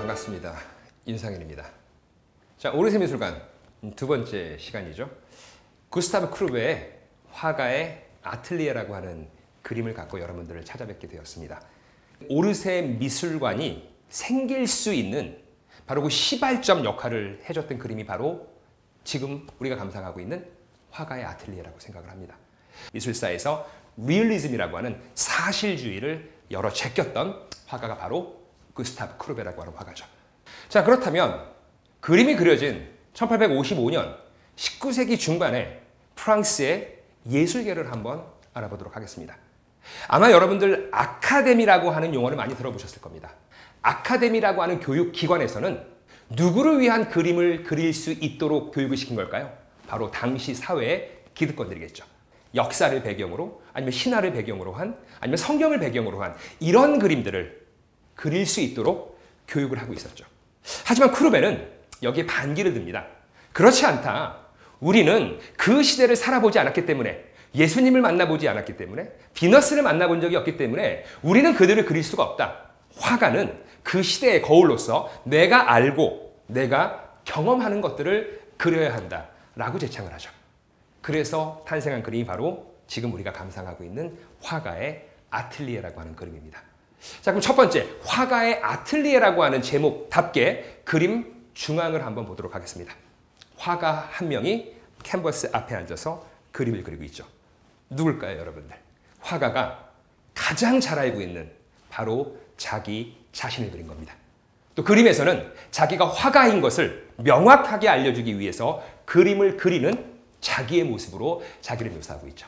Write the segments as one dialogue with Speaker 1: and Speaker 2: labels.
Speaker 1: 반갑습니다. 윤상현입니다. 자, 오르세 미술관 두 번째 시간이죠. 구스타브 크루베의 화가의 아틀리에라고 하는 그림을 갖고 여러분들을 찾아뵙게 되었습니다. 오르세 미술관이 생길 수 있는 바로 그 시발점 역할을 해줬던 그림이 바로 지금 우리가 감상하고 있는 화가의 아틀리에라고 생각을 합니다. 미술사에서 리얼리즘이라고 하는 사실주의를 열어 제꼈던 화가가 바로 구스타브 크루베라고 하는 화가죠. 자, 그렇다면 그림이 그려진 1855년 19세기 중반에 프랑스의 예술계를 한번 알아보도록 하겠습니다. 아마 여러분들 아카데미라고 하는 용어를 많이 들어보셨을 겁니다. 아카데미라고 하는 교육기관에서는 누구를 위한 그림을 그릴 수 있도록 교육을 시킨 걸까요? 바로 당시 사회의 기득권들이겠죠. 역사를 배경으로 아니면 신화를 배경으로 한 아니면 성경을 배경으로 한 이런 그림들을 그릴 수 있도록 교육을 하고 있었죠. 하지만 크루베는 여기에 반기를 듭니다. 그렇지 않다. 우리는 그 시대를 살아보지 않았기 때문에, 예수님을 만나보지 않았기 때문에, 비너스를 만나본 적이 없기 때문에 우리는 그들을 그릴 수가 없다. 화가는 그 시대의 거울로서 내가 알고 내가 경험하는 것들을 그려야 한다라고 제창을 하죠. 그래서 탄생한 그림이 바로 지금 우리가 감상하고 있는 화가의 아틀리에라고 하는 그림입니다. 자, 그럼 첫 번째, 화가의 아틀리에라고 하는 제목답게 그림 중앙을 한번 보도록 하겠습니다. 화가 한 명이 캔버스 앞에 앉아서 그림을 그리고 있죠. 누굴까요, 여러분들? 화가가 가장 잘 알고 있는 바로 자기 자신을 그린 겁니다. 또 그림에서는 자기가 화가인 것을 명확하게 알려주기 위해서 그림을 그리는 자기의 모습으로 자기를 묘사하고 있죠.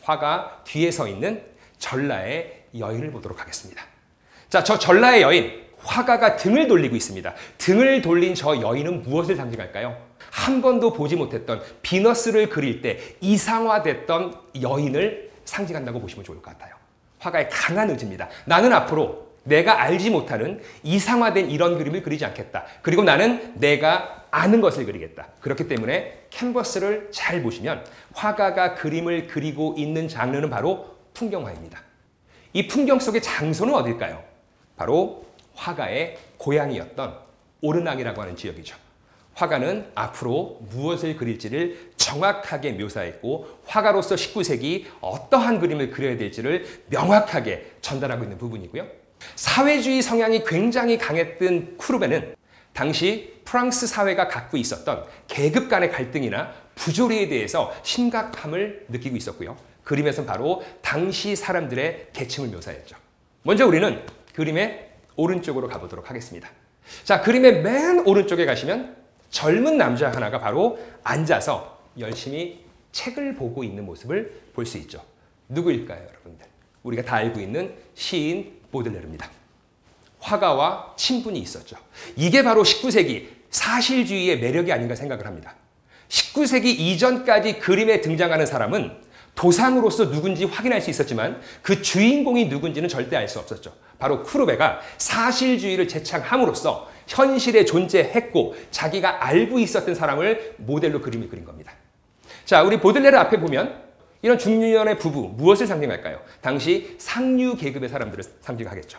Speaker 1: 화가 뒤에 서 있는 전라의 여인을 보도록 하겠습니다. 자, 저 전라의 여인, 화가가 등을 돌리고 있습니다. 등을 돌린 저 여인은 무엇을 상징할까요? 한 번도 보지 못했던 비너스를 그릴 때 이상화됐던 여인을 상징한다고 보시면 좋을 것 같아요. 화가의 강한 의지입니다. 나는 앞으로 내가 알지 못하는 이상화된 이런 그림을 그리지 않겠다. 그리고 나는 내가 아는 것을 그리겠다. 그렇기 때문에 캔버스를 잘 보시면 화가가 그림을 그리고 있는 장르는 바로 풍경화입니다. 이 풍경 속의 장소는 어딜까요? 바로 화가의 고향이었던 오르낭이라고 하는 지역이죠. 화가는 앞으로 무엇을 그릴지를 정확하게 묘사했고 화가로서 19세기 어떠한 그림을 그려야 될지를 명확하게 전달하고 있는 부분이고요. 사회주의 성향이 굉장히 강했던 크루베는 당시 프랑스 사회가 갖고 있었던 계급 간의 갈등이나 부조리에 대해서 심각함을 느끼고 있었고요. 그림에서는 바로 당시 사람들의 계층을 묘사했죠. 먼저 우리는 그림의 오른쪽으로 가보도록 하겠습니다. 자, 그림의 맨 오른쪽에 가시면 젊은 남자 하나가 바로 앉아서 열심히 책을 보고 있는 모습을 볼 수 있죠. 누구일까요, 여러분들? 우리가 다 알고 있는 시인 보들레르입니다. 화가와 친분이 있었죠. 이게 바로 19세기 사실주의의 매력이 아닌가 생각을 합니다. 19세기 이전까지 그림에 등장하는 사람은 도상으로서 누군지 확인할 수 있었지만 그 주인공이 누군지는 절대 알 수 없었죠. 바로 크루베가 사실주의를 제창함으로써 현실에 존재했고 자기가 알고 있었던 사람을 모델로 그림을 그린 겁니다. 자, 우리 보들레르 앞에 보면 이런 중년의 부부, 무엇을 상징할까요? 당시 상류 계급의 사람들을 상징하겠죠.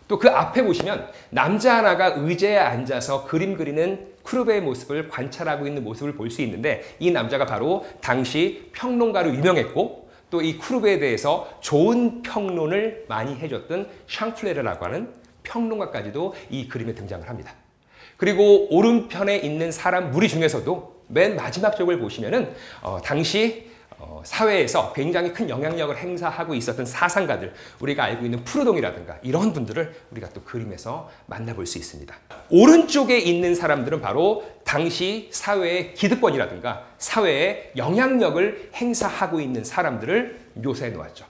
Speaker 1: 또 그 앞에 보시면 남자 하나가 의자에 앉아서 그림 그리는 크루베의 모습을 관찰하고 있는 모습을 볼 수 있는데 이 남자가 바로 당시 평론가로 유명했고 또 이 크루베에 대해서 좋은 평론을 많이 해줬던 샹플레르라고 하는 평론가까지도 이 그림에 등장을 합니다. 그리고 오른편에 있는 사람 무리 중에서도 맨 마지막 쪽을 보시면은 당시 사회에서 굉장히 큰 영향력을 행사하고 있었던 사상가들, 우리가 알고 있는 프루동이라든가 이런 분들을 우리가 또 그림에서 만나볼 수 있습니다. 오른쪽에 있는 사람들은 바로 당시 사회의 기득권이라든가 사회에 영향력을 행사하고 있는 사람들을 묘사해 놓았죠.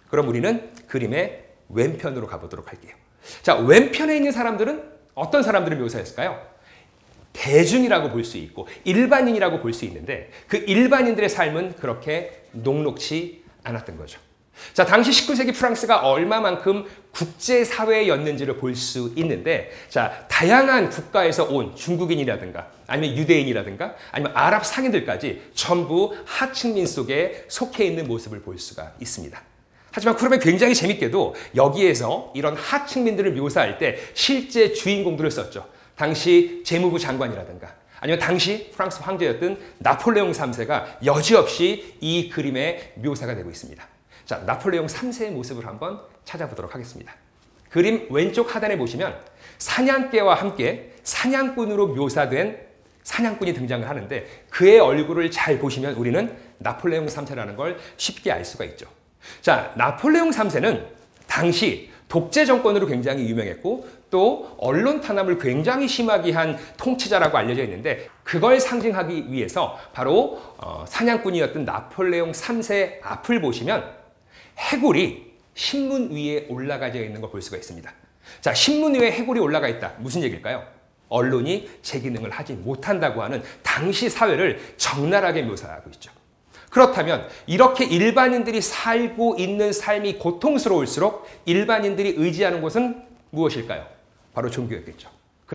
Speaker 1: 그럼 우리는 그림의 왼편으로 가보도록 할게요. 자, 왼편에 있는 사람들은 어떤 사람들을 묘사했을까요? 대중이라고 볼 수 있고 일반인이라고 볼 수 있는데 그 일반인들의 삶은 그렇게 녹록지 않았던 거죠. 자, 당시 19세기 프랑스가 얼마만큼 국제사회였는지를 볼 수 있는데 자, 다양한 국가에서 온 중국인이라든가 아니면 유대인이라든가 아니면 아랍 상인들까지 전부 하층민 속에 속해 있는 모습을 볼 수가 있습니다. 하지만 쿠르베 굉장히 재밌게도 여기에서 이런 하층민들을 묘사할 때 실제 주인공들을 썼죠. 당시 재무부 장관이라든가 아니면 당시 프랑스 황제였던 나폴레옹 3세가 여지없이 이 그림에 묘사가 되고 있습니다. 자, 나폴레옹 3세의 모습을 한번 찾아보도록 하겠습니다. 그림 왼쪽 하단에 보시면 사냥개와 함께 사냥꾼으로 묘사된 사냥꾼이 등장을 하는데 그의 얼굴을 잘 보시면 우리는 나폴레옹 3세라는 걸 쉽게 알 수가 있죠. 자, 나폴레옹 3세는 당시 독재 정권으로 굉장히 유명했고 또 언론 탄압을 굉장히 심하게 한 통치자라고 알려져 있는데 그걸 상징하기 위해서 바로 사냥꾼이었던 나폴레옹 3세 앞을 보시면 해골이 신문 위에 올라가져 있는 걸 볼 수가 있습니다. 자, 신문 위에 해골이 올라가 있다. 무슨 얘기일까요? 언론이 제 기능을 하지 못한다고 하는 당시 사회를 적나라하게 묘사하고 있죠. 그렇다면 이렇게 일반인들이 살고 있는 삶이 고통스러울수록 일반인들이 의지하는 곳은 무엇일까요? 바로 종교였겠죠.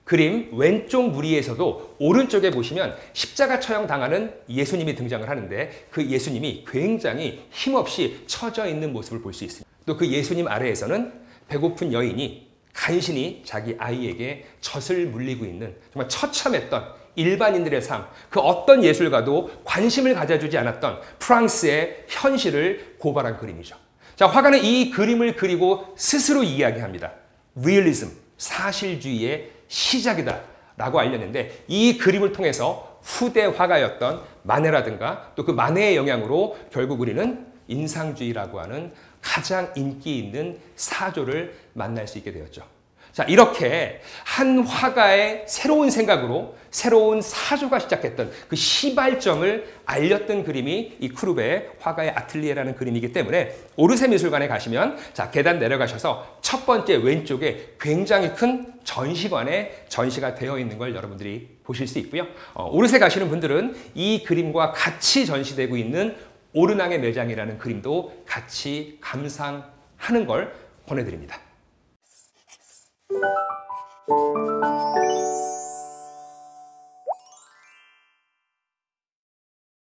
Speaker 1: 그림 왼쪽 무리에서도 오른쪽에 보시면 십자가 처형 당하는 예수님이 등장을 하는데 그 예수님이 굉장히 힘없이 처져 있는 모습을 볼 수 있습니다. 또 그 예수님 아래에서는 배고픈 여인이 간신히 자기 아이에게 젖을 물리고 있는 정말 처참했던 일반인들의 삶, 그 어떤 예술가도 관심을 가져주지 않았던 프랑스의 현실을 고발한 그림이죠. 자, 화가는 이 그림을 그리고 스스로 이야기합니다. 리얼리즘, 사실주의의 시작이다 라고 알렸는데 이 그림을 통해서 후대 화가였던 마네라든가 또 그 마네의 영향으로 결국 우리는 인상주의라고 하는 가장 인기 있는 사조를 만날 수 있게 되었죠. 자, 이렇게 한 화가의 새로운 생각으로 새로운 사조가 시작했던 그 시발점을 알렸던 그림이 이 쿠르베의 화가의 아틀리에라는 그림이기 때문에 오르세 미술관에 가시면 자, 계단 내려가셔서 첫 번째 왼쪽에 굉장히 큰 전시관에 전시가 되어 있는 걸 여러분들이 보실 수 있고요. 오르세 가시는 분들은 이 그림과 같이 전시되고 있는 오르낭의 매장이라는 그림도 같이 감상하는 걸 권해드립니다.